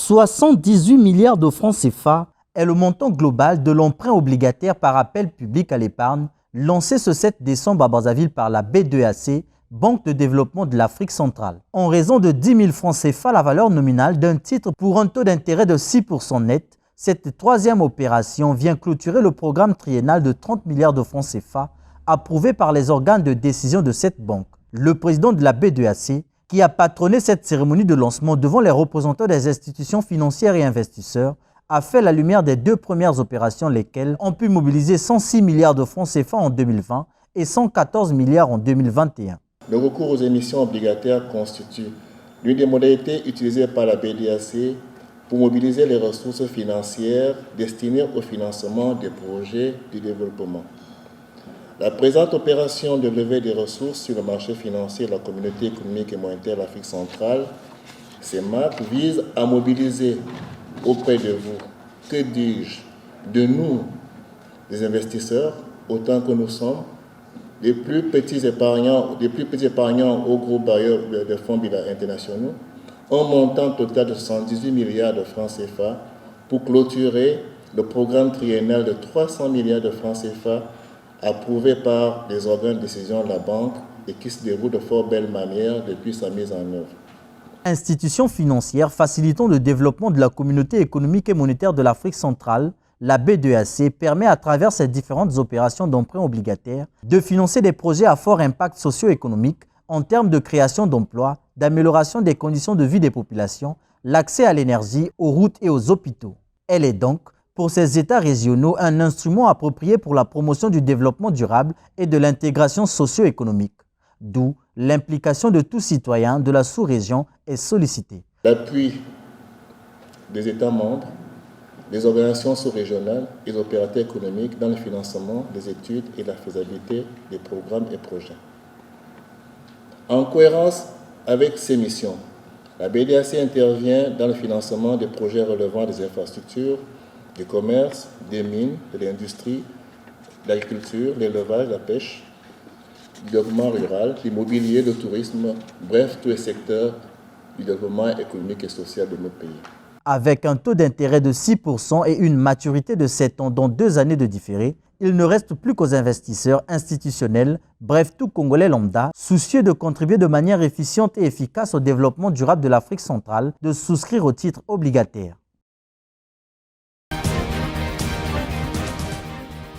78 milliards de francs CFA est le montant global de l'emprunt obligataire par appel public à l'épargne lancé ce 7 décembre à Brazzaville par la B2AC, Banque de développement de l'Afrique centrale. En raison de 10 000 francs CFA, la valeur nominale d'un titre pour un taux d'intérêt de 6% net, cette troisième opération vient clôturer le programme triennal de 30 milliards de francs CFA approuvé par les organes de décision de cette banque. Le président de la B2AC, qui a patronné cette cérémonie de lancement devant les représentants des institutions financières et investisseurs, a fait la lumière des deux premières opérations, lesquelles ont pu mobiliser 106 milliards de francs CFA en 2020 et 114 milliards en 2021. Le recours aux émissions obligataires constitue l'une des modalités utilisées par la BDAC pour mobiliser les ressources financières destinées au financement des projets de développement. La présente opération de levée des ressources sur le marché financier de la Communauté économique et monétaire de l'Afrique centrale, CEMAC, vise à mobiliser auprès de vous, que dis-je, de nous, les investisseurs, autant que nous sommes, des plus petits épargnants aux gros bailleurs de fonds internationaux, un montant total de 78 milliards de francs CFA pour clôturer le programme triennal de 300 milliards de francs CFA approuvé par les organes de décision de la banque et qui se déroule de fort belle manière depuis sa mise en œuvre. Institution financière facilitant le développement de la communauté économique et monétaire de l'Afrique centrale, la B2AC permet à travers ces différentes opérations d'emprunt obligataire de financer des projets à fort impact socio-économique en termes de création d'emplois, d'amélioration des conditions de vie des populations, l'accès à l'énergie, aux routes et aux hôpitaux. Elle est donc, pour ces États régionaux, un instrument approprié pour la promotion du développement durable et de l'intégration socio-économique, d'où l'implication de tout citoyen de la sous-région est sollicitée. L'appui des États membres, des organisations sous-régionales et des opérateurs économiques dans le financement des études et la faisabilité des programmes et projets. En cohérence avec ces missions, la BDAC intervient dans le financement des projets relevant des infrastructures, du commerce, des mines, de l'industrie, de l'agriculture, l'élevage, la pêche, du développement rural, l'immobilier, le tourisme, bref, tous les secteurs du développement économique et social de notre pays. Avec un taux d'intérêt de 6% et une maturité de 7 ans, dont 2 années de différé, il ne reste plus qu'aux investisseurs institutionnels, bref tout Congolais lambda, soucieux de contribuer de manière efficiente et efficace au développement durable de l'Afrique centrale, de souscrire aux titres obligataires.